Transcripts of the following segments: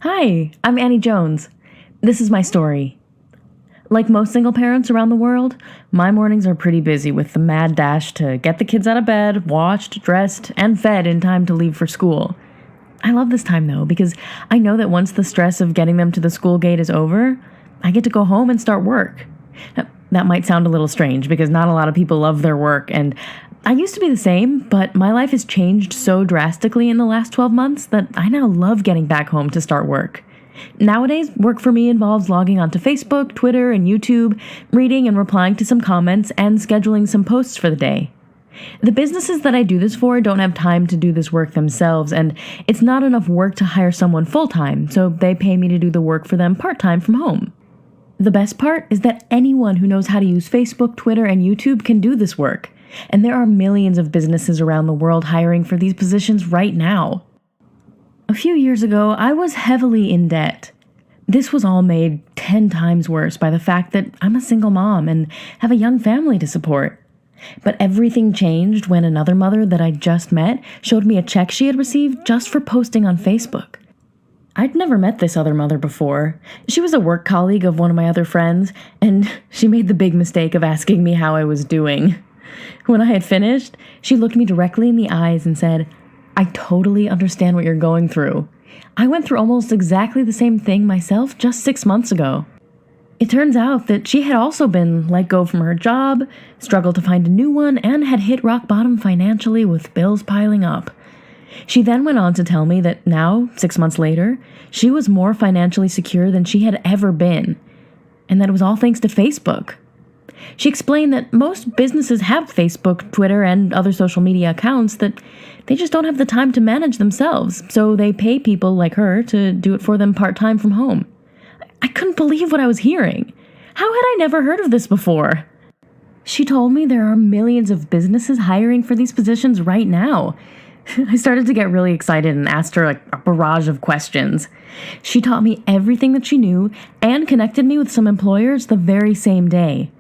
Hi, I'm Annie Jones. This is my story. Like most single parents around the world, my mornings are pretty busy with the mad dash to get the kids out of bed, washed, dressed, and fed in time to leave for school. I love this time though, because I know that once the stress of getting them to the school gate is over, I get to go home and start work. Now, that might sound a little strange because not a lot of people love their work, and I used to be the same, but my life has changed so drastically in the last 12 months that I now love getting back home to start work. Nowadays, work for me involves logging onto Facebook, Twitter, and YouTube, reading and replying to some comments, and scheduling some posts for the day. The businesses that I do this for don't have time to do this work themselves, and it's not enough work to hire someone full-time, so they pay me to do the work for them part-time from home. The best part is that anyone who knows how to use Facebook, Twitter, and YouTube can do this work, and there are millions of businesses around the world hiring for these positions right now. A few years ago, I was heavily in debt. This was all made 10 times worse by the fact that I'm a single mom and have a young family to support. But everything changed when another mother that I just met showed me a check she had received just for posting on Facebook. I'd never met this other mother before. She was a work colleague of one of my other friends, and she made the big mistake of asking me how I was doing. When I had finished, she looked me directly in the eyes and said, "I totally understand what you're going through. I went through almost exactly the same thing myself just 6 months ago." It turns out that she had also been let go from her job, struggled to find a new one, and had hit rock bottom financially with bills piling up. She then went on to tell me that now, 6 months later, she was more financially secure than she had ever been, and that it was all thanks to Facebook. She explained that most businesses have Facebook, Twitter, and other social media accounts that they just don't have the time to manage themselves, so they pay people like her to do it for them part-time from home. I couldn't believe what I was hearing. How had I never heard of this before? She told me there are millions of businesses hiring for these positions right now. I started to get really excited and asked her a barrage of questions. She taught me everything that she knew and connected me with some employers the very same day.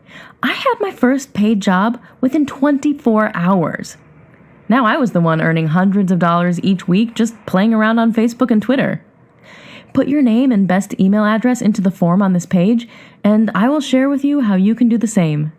I had my first paid job within 24 hours. Now I was the one earning hundreds of dollars each week just playing around on Facebook and Twitter. Put your name and best email address into the form on this page, and I will share with you how you can do the same.